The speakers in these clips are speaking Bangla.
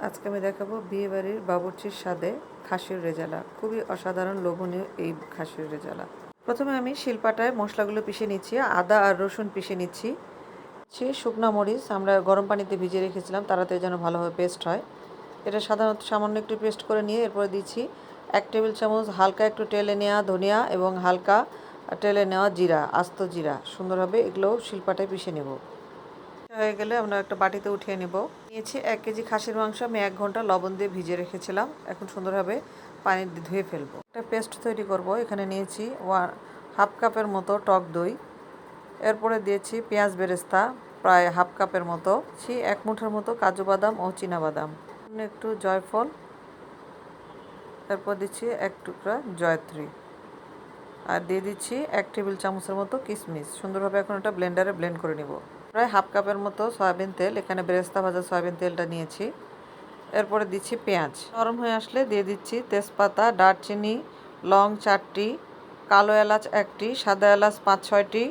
আজকে আমি দেখাবো বিয়েবাড়ির বাবুর্চির স্বাদে খাসির রেজালা। খুবই অসাধারণ লোভনীয় এই খাসির রেজালা। প্রথমে আমি শিলপাটায় মশলাগুলো পিষে নিচ্ছি। আদা আর রসুন পিষে নিচ্ছি। শুকনা মরিচ আমরা গরম পানিতে ভিজিয়ে রেখেছিলাম তাড়াতাড়ি যেন ভালোভাবে পেস্ট হয়। এটা সাধারণত সামান্য একটু পেস্ট করে নিয়ে এরপরে দিচ্ছি 1 টেবিল চামচ হালকা একটু টেলে নেওয়া ধনিয়া এবং হালকা টেলে নেওয়া জিরা, আস্ত জিরা। সুন্দরভাবে এগুলোও শিলপাটায় পিষে নেব। হয়ে গেলে আমরা একটা বাটিতে উঠিয়ে নেব। নিয়েছি 1 কেজি খাসির মাংস। আমি 1 ঘন্টা লবণ দিয়ে ভিজিয়ে রেখেছিলাম। এখন সুন্দরভাবে পানি দিয়ে ধুয়ে ফেলবো। একটা পেস্ট তৈরি করব। এখানে নিয়েছি হাফ কাপের মতো টক দই। এরপরে দিয়েছি পেঁয়াজ বেরেস্তা প্রায় হাফ কাপের মতো। 1 মুঠের মতো কাজু বাদাম ও চীনাবাদাম, একটু জয়ফল, এরপর দিচ্ছি 1 টুকরা জয়ত্রী, আর দিয়ে দিচ্ছি 1 টেবিল চামচের মতো কিশমিশ। সুন্দরভাবে এখন এটা ব্লেন্ডারে ব্লেন্ড করে নিব। প্রায় হাফ কাপের মতো সয়াবিন তেল, এখানে বেরেস্তা ভাজা সয়াবিন তেলটা নিয়েছি। এরপরে দিচ্ছি পেঁয়াজ। নরম হয়ে আসলে দিয়ে দিচ্ছি তেজপাতা, দারচিনি, লং 4টি, কালো এলাচ 1টি, সাদা এলাচ 5-6টি,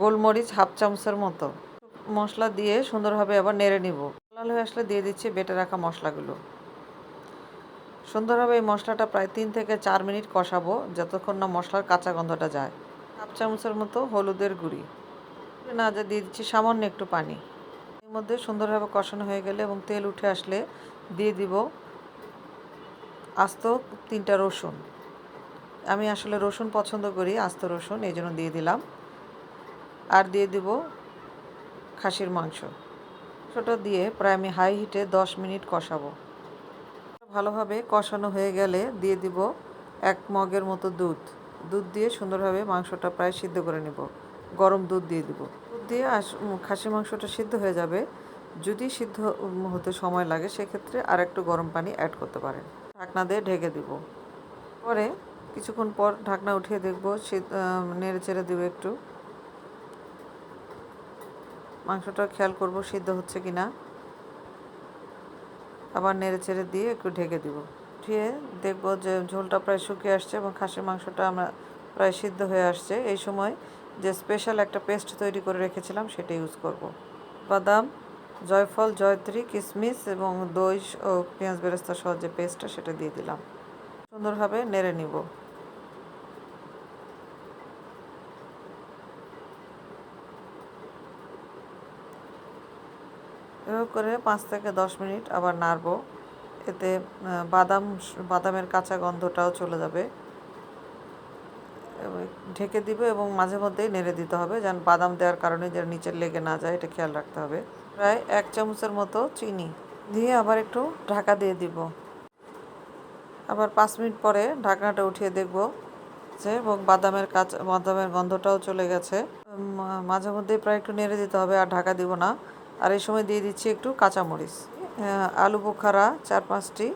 গোলমরিচ হাফ চামচের মতো। মশলা দিয়ে সুন্দরভাবে আবার নেড়ে নিব। লাল হয়ে আসলে দিয়ে দিচ্ছি বেটে রাখা মশলাগুলো। সুন্দরভাবে এই মশলাটা প্রায় 3 থেকে 4 মিনিট কষাবো, যতক্ষণ না মশলার কাঁচা গন্ধটা যায়। হাফ চামচের মতো হলুদের গুঁড়ি না দিয়ে দিচ্ছি সামান্য একটু পানি। এর মধ্যে সুন্দরভাবে কষানো হয়ে গেলে এবং তেল উঠে আসলে দিয়ে দিব আস্ত 3টা রসুন। আমি আসলে রসুন পছন্দ করি, আস্ত রসুন, এই জন্য দিয়ে দিলাম। আর দিয়ে দিব খাসির মাংস। ছোটো দিয়ে প্রায় আমি হাই হিটে 10 মিনিট কষাবো। ভালোভাবে কষানো হয়ে গেলে দিয়ে দিব 1 মগের মতো দুধ। দুধ দিয়ে সুন্দরভাবে মাংসটা প্রায় সিদ্ধ করে নেব। গরম দুধ দিয়ে দিব। দুধ দিয়ে খাসি মাংসটা সিদ্ধ হয়ে যাবে। যদি সিদ্ধ হতে সময় লাগে সেক্ষেত্রে আর একটু গরম পানি অ্যাড করতে পারেন। ঢাকনা দিয়ে ঢেকে দিব। পরে কিছুক্ষণ পর ঢাকনা উঠিয়ে দেখব, নেড়ে চেড়ে দেবো একটু। মাংসটা খেয়াল করব সিদ্ধ হচ্ছে কিনা। আবার নেড়ে চেড়ে দিয়ে একটু ঢেকে দিব। উঠিয়ে দেখব যে ঝোলটা প্রায় শুকিয়ে আসছে এবং খাসির মাংসটা আমরা প্রায় সিদ্ধ হয়ে আসছে। এই সময় যে স্পেশাল একটা পেস্ট তৈরি করে রেখেছিলাম সেটা ইউজ করব। বাদাম, জয়ফল, জয়ত্রী, কিশমিশ এবং দই ও পেঁয়াজ বেরেস্তা সহ যে পেস্টটা সেটা দিয়ে দিলাম। সুন্দরভাবে নেড়ে নিব। এভাবে করে 5 থেকে 10 মিনিট আবার নাড়ব। এতে বাদামের কাঁচা গন্ধটাও চলে যাবে। ঢেকে দিব এবং মাঝে মধ্যেই নেড়ে দিতে হবে, যেন বাদাম দেওয়ার কারণে যেন নিচে লেগে না যায়, এটা খেয়াল রাখতে হবে। প্রায় 1 চামচের মতো চিনি দিয়ে আবার একটু ঢাকা দিয়ে দিব। আবার 5 মিনিট পরে ঢাকনাটা উঠিয়ে দেখব যে এবং বাদামের গন্ধটাও চলে গেছে। মাঝে মধ্যেই প্রায় একটু নেড়ে দিতে হবে, আর ঢাকা দিব না। আর এই সময় দিয়ে দিচ্ছি একটু কাঁচামরিচ, আলু বোখারা 4-5টি,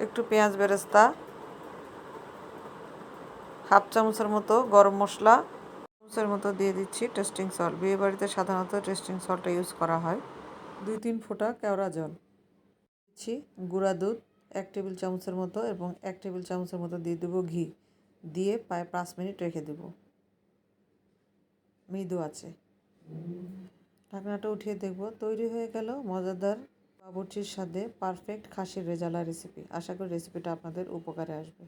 একটু পেঁয়াজ বেরেস্তা, হাফ চামচের মতো গরম মশলা, চামচের মতো দিয়ে দিচ্ছি টেস্টিং সল্ট। বিয়েবাড়িতে সাধারণত টেস্টিং সল্টটা ইউজ করা হয়। 2-3 ফোঁটা কেওড়া জল দিচ্ছি। গুঁড়া দুধ 1 টেবিল চামচের মতো এবং 1 টেবিল চামচের মতো দিয়ে দেবো ঘি। দিয়ে প্রায় 5 মিনিট রেখে দেব মৃদু আছে। ঢাকনাটা উঠিয়ে দেখব, তৈরি হয়ে গেল মজাদার বাবুর্চির স্বাদে পারফেক্ট খাসির রেজালা রেসিপি। আশা করি রেসিপিটা আপনাদের উপকারে আসবে।